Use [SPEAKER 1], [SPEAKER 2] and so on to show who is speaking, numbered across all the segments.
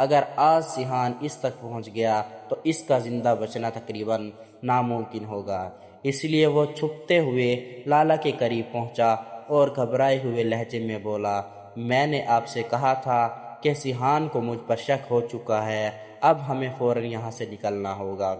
[SPEAKER 1] اگر آج سیحان اس تک پہنچ گیا تو اس کا زندہ بچنا تقریباً ناممکن ہوگا۔ اس لیے وہ چھپتے ہوئے لالا کے قریب پہنچا اور گھبرائے ہوئے لہجے میں بولا، میں نے آپ سے کہا تھا کہ سیحان کو مجھ پر شک ہو چکا ہے، اب ہمیں فوراً یہاں سے نکلنا ہوگا۔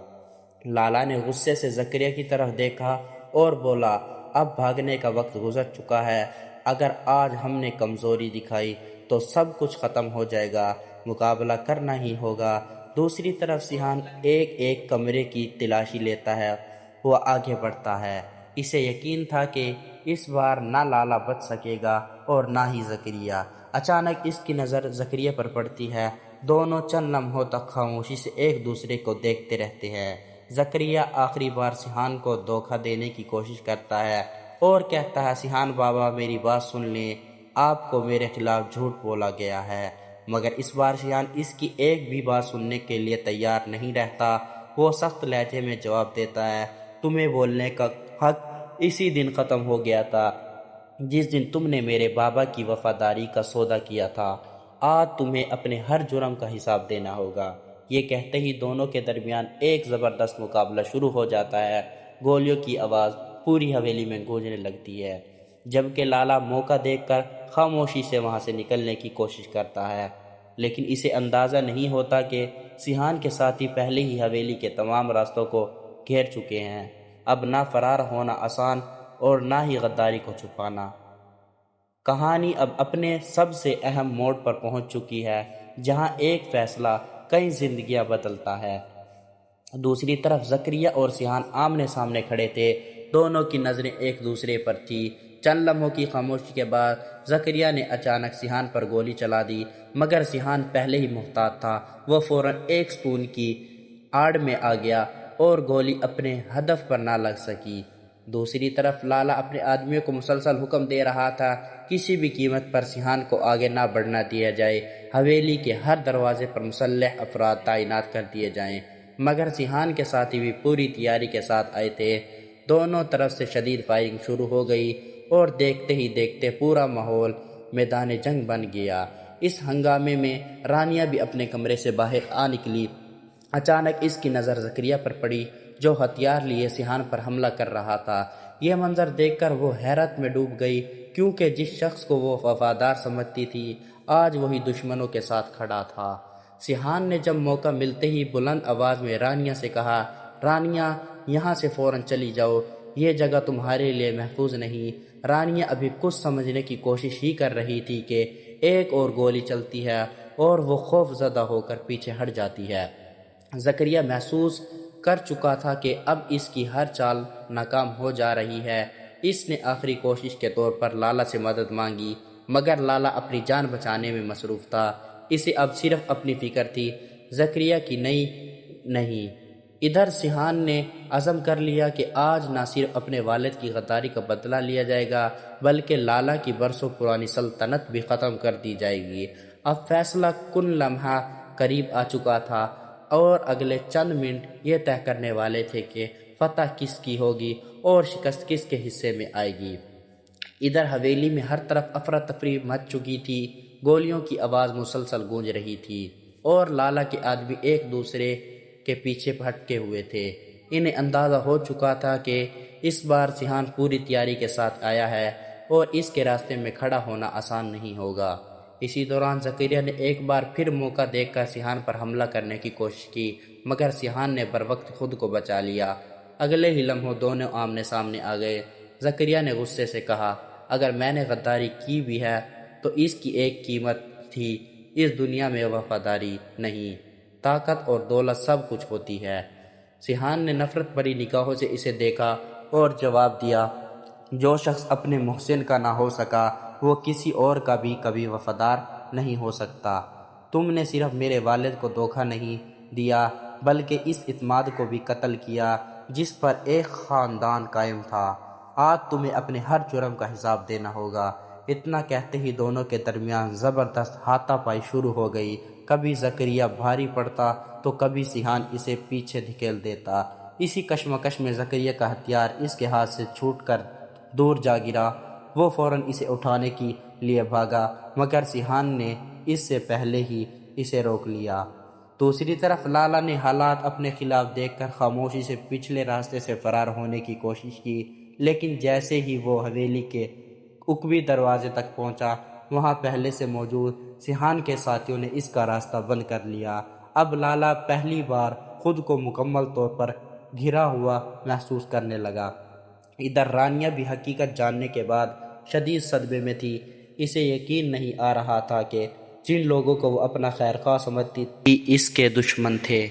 [SPEAKER 1] لالا نے غصے سے زکریا کی طرف دیکھا اور بولا، اب بھاگنے کا وقت گزر چکا ہے، اگر آج ہم نے کمزوری دکھائی تو سب کچھ ختم ہو جائے گا، مقابلہ کرنا ہی ہوگا۔ دوسری طرف سیحان ایک ایک کمرے کی تلاشی لیتا ہے، وہ آگے بڑھتا ہے۔ اسے یقین تھا کہ اس بار نہ لالا بچ سکے گا اور نہ ہی زکریا۔ اچانک اس کی نظر زکریا پر پڑتی ہے، دونوں چند لمحوں تک خاموشی سے ایک دوسرے کو دیکھتے رہتے ہیں۔ زکریا آخری بار سیحان کو دھوکہ دینے کی کوشش کرتا ہے اور کہتا ہے، سیحان بابا میری بات سن لیں، آپ کو میرے خلاف جھوٹ بولا گیا ہے۔ مگر اس بار سیحان اس کی ایک بھی بات سننے کے لیے تیار نہیں رہتا۔ وہ سخت لہجے میں جواب دیتا ہے، تمہیں بولنے کا حق اسی دن ختم ہو گیا تھا جس دن تم نے میرے بابا کی وفاداری کا سودا کیا تھا، آج تمہیں اپنے ہر جرم کا حساب دینا ہوگا۔ یہ کہتے ہی دونوں کے درمیان ایک زبردست مقابلہ شروع ہو جاتا ہے۔ گولیوں کی آواز پوری حویلی میں گونجنے لگتی ہے، جبکہ لالا موقع دیکھ کر خاموشی سے وہاں سے نکلنے کی کوشش کرتا ہے، لیکن اسے اندازہ نہیں ہوتا کہ سیحان کے ساتھی پہلے ہی حویلی کے تمام راستوں کو گھیر چکے ہیں۔ اب نہ فرار ہونا آسان اور نہ ہی غداری کو چھپانا۔ کہانی اب اپنے سب سے اہم موڑ پر پہنچ چکی ہے، جہاں ایک فیصلہ کئی زندگیاں بدلتا ہے۔ دوسری طرف زکریا اور سیحان آمنے سامنے کھڑے تھے، دونوں کی نظریں ایک دوسرے پر تھی۔ چند لمحوں کی خاموشی کے بعد زکریا نے اچانک سیحان پر گولی چلا دی، مگر سیحان پہلے ہی محتاط تھا۔ وہ فوراً ایک ستون کی آڑ میں آ گیا اور گولی اپنے ہدف پر نہ لگ سکی۔ دوسری طرف لالا اپنے آدمیوں کو مسلسل حکم دے رہا تھا، کسی بھی قیمت پر سیحان کو آگے نہ بڑھنا دیا جائے، حویلی کے ہر دروازے پر مسلح افراد تعینات کر دیے جائیں۔ مگر سیحان کے ساتھی بھی پوری تیاری کے ساتھ آئے تھے۔ دونوں طرف سے شدید فائرنگ شروع ہو گئی اور دیکھتے ہی دیکھتے پورا ماحول میدان جنگ بن گیا۔ اس ہنگامے میں رانیہ بھی اپنے کمرے سے باہر آ نکلی۔ اچانک اس کی نظر زکریا پر پڑی، جو ہتھیار لیے سیحان پر حملہ کر رہا تھا۔ یہ منظر دیکھ کر وہ حیرت میں ڈوب گئی، کیونکہ جس شخص کو وہ وفادار سمجھتی تھی، آج وہی دشمنوں کے ساتھ کھڑا تھا۔ سیحان نے جب موقع ملتے ہی بلند آواز میں رانیہ سے کہا، رانیہ یہاں سے فوراً چلی جاؤ، یہ جگہ تمہارے لیے محفوظ نہیں۔ رانیہ ابھی کچھ سمجھنے کی کوشش ہی کر رہی تھی کہ ایک اور گولی چلتی ہے اور وہ خوف زدہ ہو کر پیچھے ہٹ جاتی ہے۔ زکریا محسوس کر چکا تھا کہ اب اس کی ہر چال ناکام ہو جا رہی ہے۔ اس نے آخری کوشش کے طور پر لالا سے مدد مانگی، مگر لالا اپنی جان بچانے میں مصروف تھا۔ اسے اب صرف اپنی فکر تھی، زکریا کی نہیں۔ ادھر سیحان نے عزم کر لیا کہ آج نہ صرف اپنے والد کی غداری کا بدلہ لیا جائے گا، بلکہ لالا کی برسوں پرانی سلطنت بھی ختم کر دی جائے گی۔ اب فیصلہ کن لمحہ قریب آ چکا تھا اور اگلے چند منٹ یہ طے کرنے والے تھے کہ فتح کس کی ہوگی اور شکست کس کے حصے میں آئے گی۔ ادھر حویلی میں ہر طرف افراتفری مچ چکی تھی، گولیوں کی آواز مسلسل گونج رہی تھی اور لالا کے آدمی ایک دوسرے کے پیچھے ہٹکے ہوئے تھے۔ انہیں اندازہ ہو چکا تھا کہ اس بار سیحان پوری تیاری کے ساتھ آیا ہے اور اس کے راستے میں کھڑا ہونا آسان نہیں ہوگا۔ اسی دوران زکریا نے ایک بار پھر موقع دیکھ کر سیحان پر حملہ کرنے کی کوشش کی، مگر سیحان نے بروقت خود کو بچا لیا۔ اگلے ہی لمحوں دونوں آمنے سامنے آ گئے۔ زکریا نے غصے سے کہا، اگر میں نے غداری کی بھی ہے تو اس کی ایک قیمت تھی، اس دنیا میں وفاداری نہیں، طاقت اور دولت سب کچھ ہوتی ہے۔ سیحان نے نفرت بھری نگاہوں سے اسے دیکھا اور جواب دیا، جو شخص اپنے محسن کا نہ ہو سکا وہ کسی اور کا بھی کبھی وفادار نہیں ہو سکتا۔ تم نے صرف میرے والد کو دھوکہ نہیں دیا بلکہ اس اعتماد کو بھی قتل کیا جس پر ایک خاندان قائم تھا۔ آج تمہیں اپنے ہر جرم کا حساب دینا ہوگا۔ اتنا کہتے ہی دونوں کے درمیان زبردست ہاتھا پائی شروع ہو گئی۔ کبھی زکریا بھاری پڑتا تو کبھی سیحان اسے پیچھے دھکیل دیتا۔ اسی کشمکش میں زکریا کا ہتھیار اس کے ہاتھ سے چھوٹ کر دور جا گرا۔ وہ فوراً اسے اٹھانے کے لیے بھاگا، مگر سیحان نے اس سے پہلے ہی اسے روک لیا۔ دوسری طرف لالا نے حالات اپنے خلاف دیکھ کر خاموشی سے پچھلے راستے سے فرار ہونے کی کوشش کی، لیکن جیسے ہی وہ حویلی کے عقبی دروازے تک پہنچا، وہاں پہلے سے موجود سیحان کے ساتھیوں نے اس کا راستہ بند کر لیا۔ اب لالا پہلی بار خود کو مکمل طور پر گھرا ہوا محسوس کرنے لگا۔ ادھر رانیہ بھی حقیقت جاننے کے بعد شدید صدمے میں تھی۔ اسے یقین نہیں آ رہا تھا کہ جن لوگوں کو وہ اپنا خیر خواہ سمجھتی تھی اس کے دشمن تھے۔